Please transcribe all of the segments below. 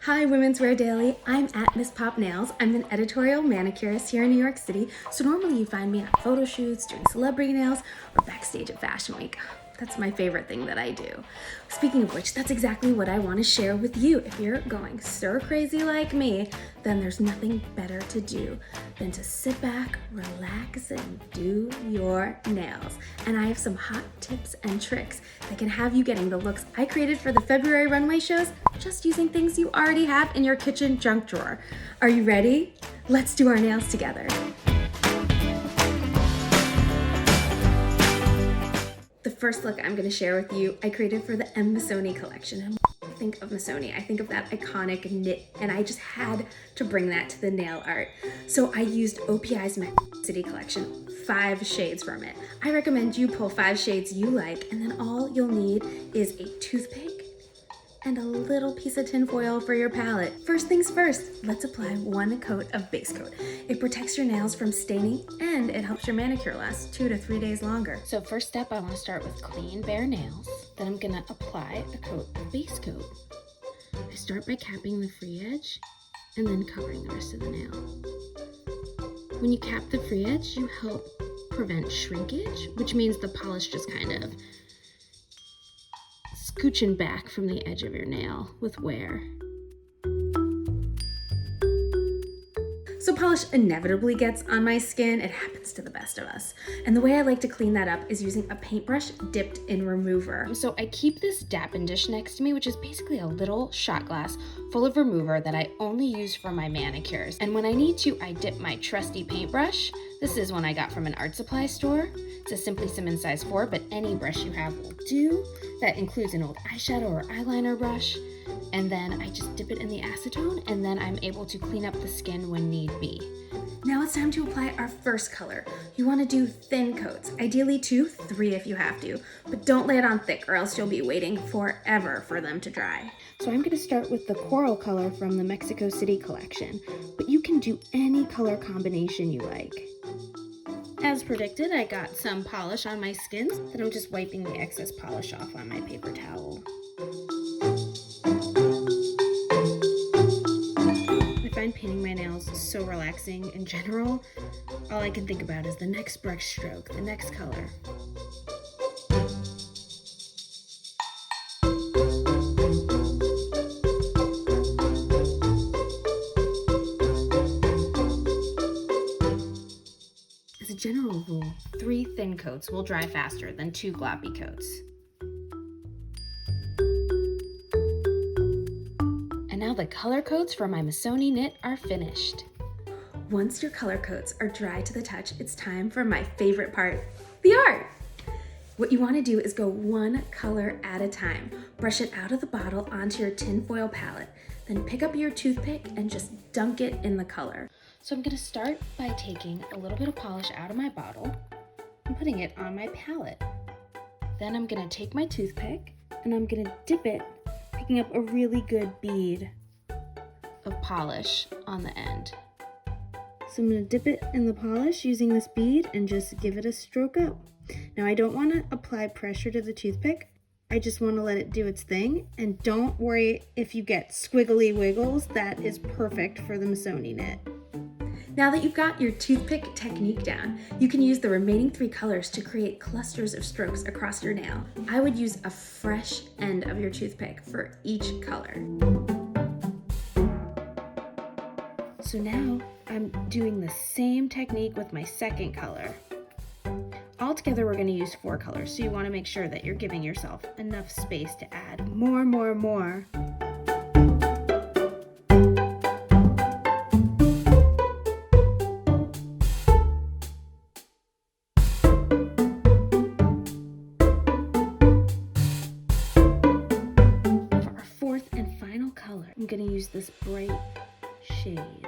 Hi, Women's Wear Daily. I'm at Miss Pop Nails. I'm an editorial manicurist here in New York City. So normally you find me on photo shoots, doing celebrity nails, or backstage at Fashion Week. That's my favorite thing that I do. Speaking of which, that's exactly what I want to share with you. If you're going stir crazy like me, then there's nothing better to do than to sit back, relax, and do your nails. And I have some hot tips and tricks that can have you getting the looks I created for the February runway shows just using things you already have in your kitchen junk drawer. Are you ready? Let's do our nails together. The first look I'm going to share with you, I created for the M. Missoni collection. And when I think of Missoni, I think of that iconic knit, and I just had to bring that to the nail art. So I used OPI's City collection, 5 shades from it. I recommend you pull 5 shades you like, and then all you'll need is a toothpick and a little piece of tin foil for your palette. First things first, let's apply 1 coat of base coat. It protects your nails from staining and it helps your manicure last 2 to 3 days longer. So first step, I want to start with clean bare nails. Then I'm gonna apply a coat of base coat. I start by capping the free edge and then covering the rest of the nail. When you cap the free edge, you help prevent shrinkage, which means the polish just kind of scooching back from the edge of your nail with wear. So polish inevitably gets on my skin. It happens to the best of us. And the way I like to clean that up is using a paintbrush dipped in remover. So I keep this dappen dish next to me, which is basically a little shot glass full of remover that I only use for my manicures. And when I need to, I dip my trusty paintbrush. This is one I got from an art supply store. It's a Simply Simmons size 4, but any brush you have will do. That includes an old eyeshadow or eyeliner brush. And then I just dip it in the acetone, and then I'm able to clean up the skin when need be. Now it's time to apply our first color. You want to do thin coats, ideally 2, 3 if you have to, but don't lay it on thick or else you'll be waiting forever for them to dry. So I'm going to start with the coral color from the Mexico City collection, but you can do any color combination you like. As predicted, I got some polish on my skin, then I'm just wiping the excess polish off on my paper towel. I find painting my nails so relaxing in general. All I can think about is the next brush stroke, the next color. As a general rule, 3 thin coats will dry faster than 2 gloppy coats. Now the color coats for my Missoni knit are finished. Once your color coats are dry to the touch, it's time for my favorite part, the art. What you want to do is go 1 color at a time. Brush it out of the bottle onto your tinfoil palette. Then pick up your toothpick and just dunk it in the color. So I'm going to start by taking a little bit of polish out of my bottle and putting it on my palette. Then I'm going to take my toothpick and I'm going to dip it, picking up a really good bead of polish on the end. So I'm going to dip it in the polish using this bead and just give it a stroke up. Now I don't want to apply pressure to the toothpick. I just want to let it do its thing, and don't worry if you get squiggly wiggles. That is perfect for the Missoni knit. Now that you've got your toothpick technique down, you can use the remaining 3 colors to create clusters of strokes across your nail. I would use a fresh end of your toothpick for each color. So now I'm doing the same technique with my second color. Altogether, we're going to use 4 colors, so you want to make sure that you're giving yourself enough space to add more. I'm going to use this bright shade.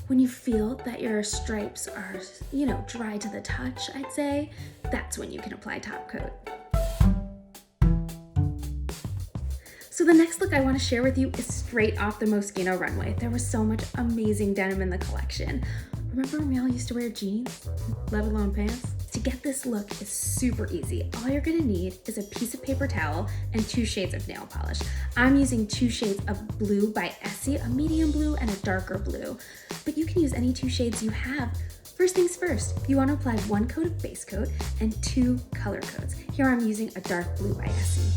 When you feel that your stripes are, dry to the touch, I'd say, that's when you can apply top coat. So the next look I want to share with you is straight off the Moschino runway. There was so much amazing denim in the collection. Remember when we all used to wear jeans, let alone pants? It's get this look is super easy. All you're gonna need is a piece of paper towel and 2 shades of nail polish. I'm using 2 shades of blue by Essie, a medium blue and a darker blue, but you can use any 2 shades you have. First things first, you want to apply 1 coat of base coat and 2 color coats. Here I'm using a dark blue by Essie.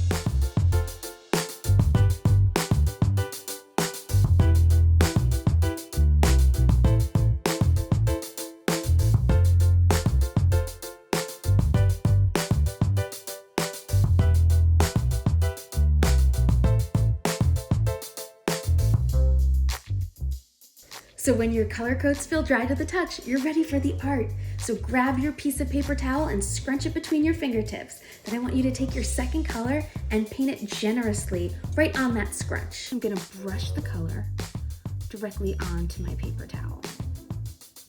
So when your color coats feel dry to the touch, you're ready for the art. So grab your piece of paper towel and scrunch it between your fingertips. Then I want you to take your second color and paint it generously right on that scrunch. I'm gonna brush the color directly onto my paper towel.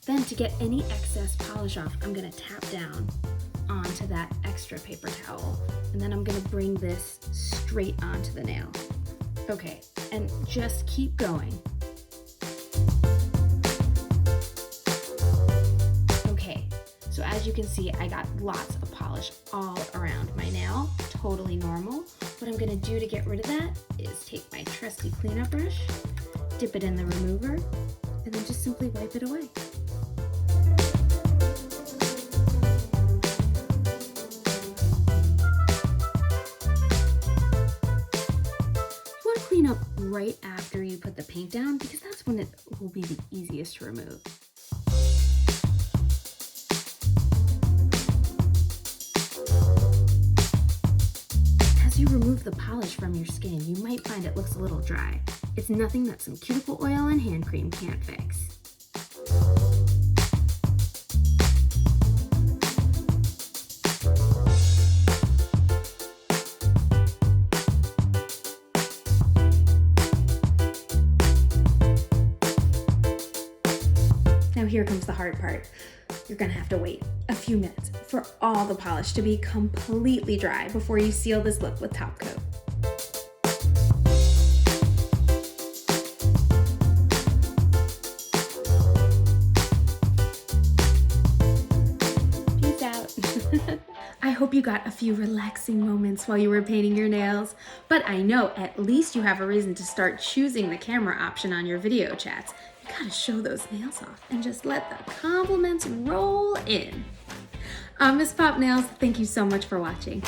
Then to get any excess polish off, I'm gonna tap down onto that extra paper towel. And then I'm gonna bring this straight onto the nail. Okay, and just keep going. So as you can see, I got lots of polish all around my nail, totally normal. What I'm gonna do to get rid of that is take my trusty cleanup brush, dip it in the remover, and then just simply wipe it away. You wanna clean up right after you put the paint down because that's when it will be the easiest to remove. As you remove the polish from your skin, you might find it looks a little dry. It's nothing that some cuticle oil and hand cream can't fix. Now here comes the hard part. You're gonna have to wait a few minutes for all the polish to be completely dry before you seal this look with top coat. Peace out. I hope you got a few relaxing moments while you were painting your nails, but I know at least you have a reason to start choosing the camera option on your video chats. You gotta show those nails off and just let the compliments roll in. I'm Miss Pop Nails. Thank you so much for watching.